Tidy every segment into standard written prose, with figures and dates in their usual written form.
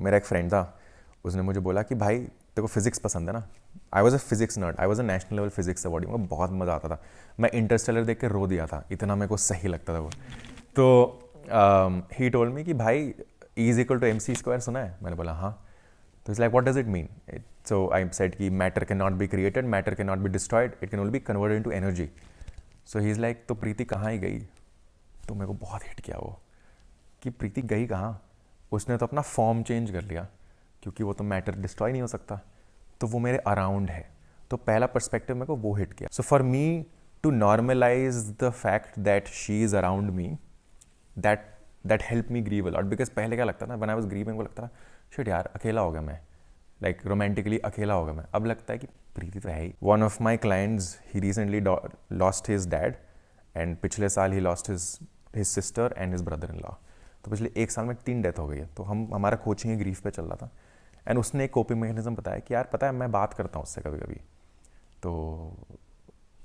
मेरा एक फ्रेंड था, उसने मुझे बोला कि भाई तेरे को फिजिक्स पसंद है ना। I was a physics nerd, I was a national level physics award, मुझे बहुत मज़ा आता था। मैं इंटरस्टेलर देख के रो दिया था, इतना मेरे को सही लगता था वो। तो ही टोल्ड मी कि भाई E is equal to M C square, सुना है? मैंने बोला हाँ। तो it's like what does it mean? So I said कि matter can not be created, matter can not be destroyed, it can only be converted into energy. So he is like तो प्रीति कहाँ ही गई? तो मेरे को बहुत हिट किया वो कि प्रीति गई कहाँ, उसने तो अपना फॉर्म चेंज कर लिया, क्योंकि वो तो मैटर डिस्ट्रॉय नहीं हो सकता, तो वो मेरे अराउंड है। तो पहला पर्सपेक्टिव मेरे को वो हिट किया। So for me to normalize the fact that she is around me, that help me grieve a lot. Because पहले क्या लगता था, व्हेन आई वाज ग्रीविंग, को लगता था शिट यार अकेला हो गया मैं, लाइक रोमांटिकली अकेला हो गया मैं। अब लगता है कि प्रीति तो है ही। One of my clients, he recently lost his dad, and पिछले साल ही lost his sister and his brother in law. तो पिछले 1 साल में 3 डेथ हो गई है। तो हमारा कोचिंग ही ग्रीफ पे चल रहा था, एंड उसने एक कोपिंग मैकेनिज्म बताया कि यार पता है मैं बात करता हूँ उससे कभी कभी। तो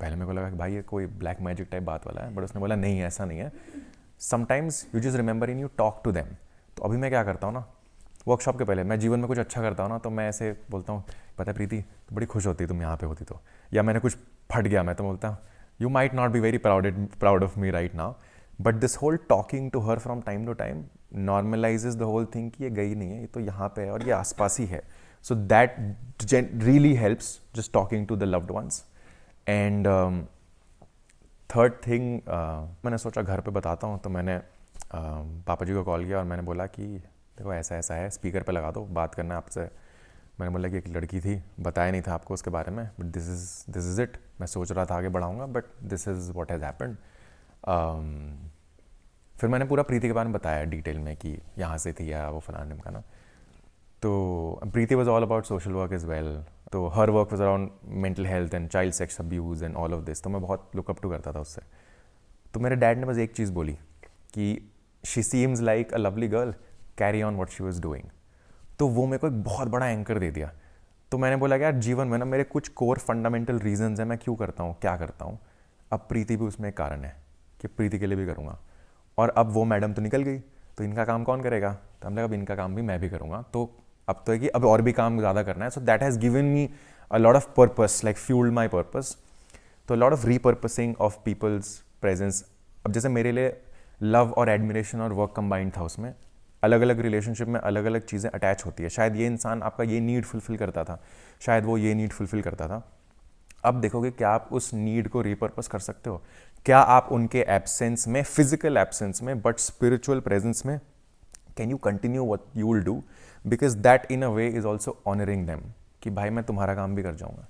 पहले मेरे को लगा कि भाई ये कोई ब्लैक मैजिक टाइप बात वाला है, बट उसने बोला नहीं ऐसा नहीं है, sometimes you just remember in you talk to them. तो अभी मैं क्या करता हूँ ना, वर्कशॉप के पहले मैं जीवन में कुछ अच्छा करता हूँ ना, तो मैं ऐसे बोलता हूँ पता है प्रीति तो बड़ी खुश होती तुम यहाँ पे होती तो, या मैंने कुछ फट गया मैं तो बोलता हूँ you might not be very proud of me right now, but this whole talking to her from time to time normalises the whole thing कि ये गई नहीं है, ये तो यहाँ पे है और ये आसपास ही है। So that really helps just talking to the loved ones. And third thing, मैंने सोचा घर पे बताता हूँ, तो मैंने पापा जी को कॉल किया और मैंने बोला कि देखो ऐसा ऐसा है, स्पीकर पे लगा दो, बात करना है आपसे। मैंने बोला कि एक लड़की थी, बताया नहीं था आपको उसके बारे में, बट दिस इज़ इट। मैं सोच रहा था आगे बढ़ाऊँगा, but this is what has happened. फिर मैंने पूरा प्रीति के बारे में बताया डिटेल में कि यहाँ से थी या वो फलाने का ना। तो Preeti was all about social work is well, तो her work was around mental health and child sex abuse and all of this. तो मैं बहुत लुकअप टू करता था उससे। तो मेरे डैड ने बस एक चीज़ बोली कि she seems like a lovely girl, carry on what she was doing. तो वो मेरे को एक बहुत बड़ा एंकर दे दिया। तो मैंने बोला कि यार जीवन में ना मेरे कुछ कोर फंडामेंटल रीजंस हैं, मैं क्यों करता हूँ, क्या करता हूँ। अब प्रीति भी उसमें एक कारण है कि प्रीति के लिए भी करूँगा। और अब वो मैडम तो निकल गई, तो इनका काम कौन करेगा? तो हमने कहा अब इनका काम भी मैं भी करूँगा। तो अब तो है कि अब और भी काम ज़्यादा करना है। So that has given me a lot of purpose, like fuelled my purpose. तो lot of repurposing of people's presence. अब जैसे मेरे लिए लव और एडमिरेशन और वर्क कंबाइंड था, उसमें अलग अलग रिलेशनशिप में अलग अलग चीज़ें अटैच होती है। शायद ये इंसान आपका ये नीड फुलफिल करता था, शायद वो ये नीड फुलफिल करता था। अब देखोगे क्या आप उस नीड को रिपर्पस कर सकते हो? क्या आप उनके एब्सेंस में, फिजिकल एब्सेंस में, बट स्पिरिचुअल प्रेजेंस में, can you continue what you will do? Because that in a way is also honouring them कि भाई मैं तुम्हारा काम भी कर जाऊँगा।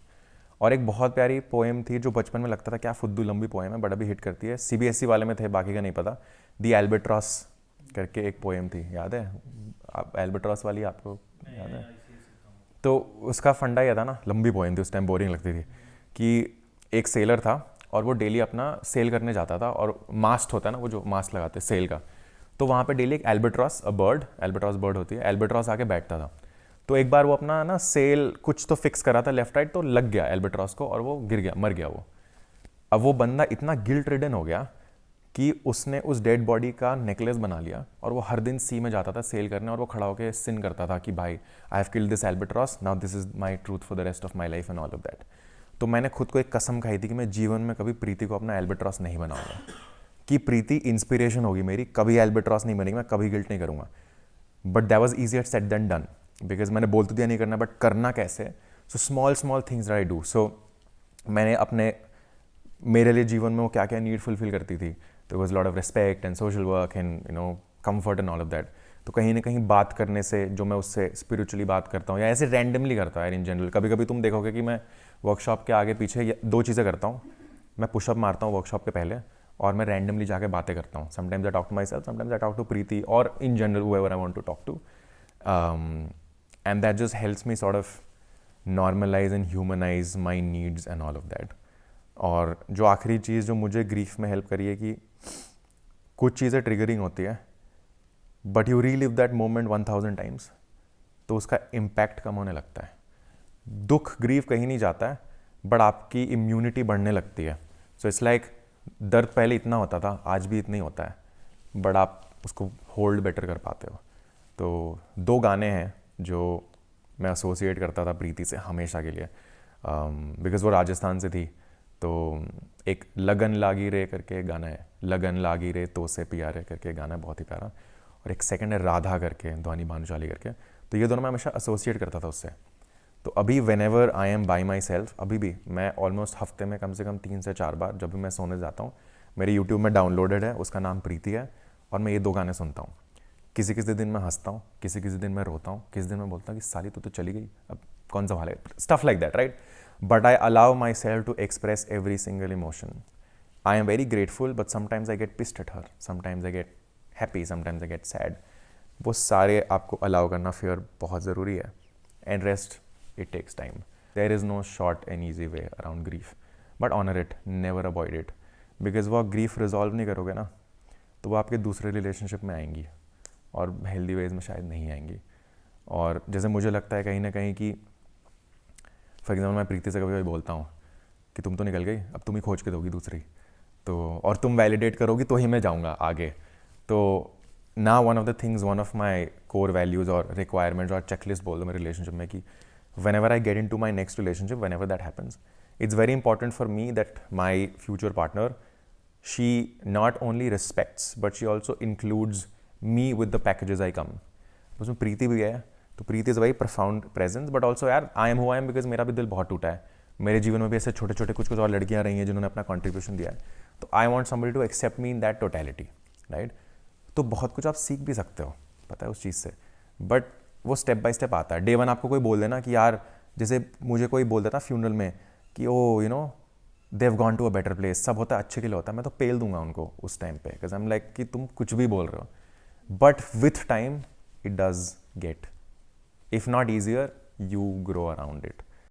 और एक बहुत प्यारी पोएम थी जो बचपन में लगता था क्या फुद्दू लंबी पोएम है, बट अभी हिट करती है। सीबीएसई वाले में थे, बाकी का नहीं पता। दी एल्बेट्रॉस करके एक पोएम थी, याद है? आप एल्बेट्रॉस वाली आपको याद है? तो उसका फंडा यह था ना, लंबी पोएम थी, उस टाइम बोरिंग लगती थी, कि एक सेलर था और वो डेली अपना सेल करने जाता था, और मास्ट होता है ना वो जो मास्ट लगाते हैं सेल का, तो वहाँ पे डेली एक एल्बेट्रॉस, एल्बेट्रॉस बर्ड होती है, एल्बेट्रॉस आके बैठता था। तो एक बार वो अपना ना सेल कुछ तो फिक्स करा था लेफ्ट राइट, तो लग गया एल्बेट्रॉस को और वो गिर गया, मर गया वो। अब वो बंदा इतना गिल्ट रिडन हो गया कि उसने उस डेड बॉडी का नेकलेस बना लिया, और वो हर दिन सी में जाता था सेल करने, और वो खड़ा होकर सिन करता था कि भाई I have killed this albatross, now this is my truth for the rest of my life and all of that. तो मैंने खुद को एक कसम खाई थी कि मैं जीवन में कभी प्रीति को अपना एल्बेट्रॉस नहीं बनाऊंगा, कि प्रीति इंस्पिरेशन होगी मेरी, कभी एल्बेट्रॉस नहीं बनेगी, मैं कभी गिल्ट नहीं करूंगा। But that was easier said than done, because मैंने बोल तो दिया नहीं करना, बट करना कैसे? So small small things I do. So मैंने अपने, मेरे लिए जीवन में वो क्या क्या नीड फुलफिल करती थी, तो was lot of respect and social work and you know comfort and all of that. तो कहीं ना कहीं बात करने से, जो मैं उससे स्पिरिचुअली बात करता हूँ या ऐसे रैंडमली करता हूँ यार इन जनरल, कभी कभी तुम देखोगे कि मैं वर्कशॉप के आगे पीछे 2 चीज़ें करता हूँ। मैं पुशअप मारता हूँ वर्कशॉप के पहले, और मैं रैंडमली जाके बातें करता हूँ। Sometimes I talk to myself, sometimes I talk to Preeti, और in general whoever I want to talk to. And that just helps me sort of normalise and humanise my needs and all of that. और जो आखिरी चीज़ जो मुझे grief में help करी है कि कुछ चीज़ें ट्रिगरिंग होती है, but you relive that moment 1000 times, तो उसका इम्पैक्ट कम होने लगता है। दुख, ग्रीफ कहीं नहीं जाता है, बट आपकी इम्यूनिटी बढ़ने लगती है। सो इट्स लाइक दर्द पहले इतना होता था, आज भी इतना ही होता है, बट आप उसको होल्ड बेटर कर पाते हो। तो 2 गाने हैं जो मैं एसोसिएट करता था प्रीति से हमेशा के लिए, बिकॉज़ वो राजस्थान से थी। तो एक लगन लागी रे करके एक गाना है, लगन लागी रे तो से पिया रे करके गाना है, बहुत ही प्यारा। और एक सेकंड है राधा करके, ध्वनि भानुशाली करके। तो ये दोनों मैं हमेशा एसोसिएट करता था उससे। तो अभी when ever I am by my self, अभी भी मैं ऑलमोस्ट हफ्ते में कम से कम 3 से 4 बार, जब भी मैं सोने जाता हूँ, मेरे यूट्यूब में डाउनलोडेड है, उसका नाम प्रीति है, और मैं ये 2 गाने सुनता हूँ। किसी किसी दिन मैं हंसता हूँ, किसी किसी दिन मैं रोता हूँ, किसी दिन मैं बोलता हूँ कि साली तो चली गई, अब कौन सा है, stuff like that, right? But I allow myself to express every single emotion. I am very grateful, but sometimes I get pissed at her. Sometimes I get happy, sometimes I get sad. वो सारे आपको allow करना fear बहुत ज़रूरी है. And rest, it takes time. There is no short and easy way around grief. But honor it, never avoid it. Because वो grief resolve नहीं करोगे ना, तो वो आपके दूसरे रिलेशनशिप में आएंगी और हेल्दी वेज में शायद नहीं आएंगी. और जैसे मुझे लगता है कहीं ना कहीं कि फॉर एग्जाम्पल मैं प्रीति से कभी कभी बोलता हूँ कि तुम तो निकल गई, अब तुम ही खोज के दोगी दूसरी, तो और तुम वैलिडेट करोगी तो ही मैं जाऊँगा आगे. तो ना one of the things, one of my core values और रिक्वायरमेंट्स और चेकलिस्ट बोल दो मेरे रिलेशनशिप में कि whenever I get into my next relationship, whenever that happens, it's very important for me that my future partner, she not only respects but she also includes me with the packages I come. उसमें प्रीति भी है, तो Preeti is very profound presence, but also यार I am who I am because मेरा भी दिल बहुत टूटा है. मेरे जीवन में भी ऐसे छोटे छोटे कुछ कुछ और लड़कियां रही हैं जिन्होंने अपना कॉन्ट्रीब्यूशन दिया है. तो I want somebody to accept me in that totality, right? तो बहुत कुछ आप सीख भी सकते हो, पता है, उस चीज़ से. बट वो स्टेप बाय स्टेप आता है. डे वन आपको कोई बोल देना कि यार, जैसे मुझे कोई बोल देता फ्यूनरल में कि oh you know they've gone to a better place, सब होता है अच्छे के लिए होता है, मैं तो पेल दूंगा उनको उस टाइम पे, बिकॉज आई एम लाइक कि तुम कुछ भी बोल रहे हो. But with time it does get, if not easier, you grow around it.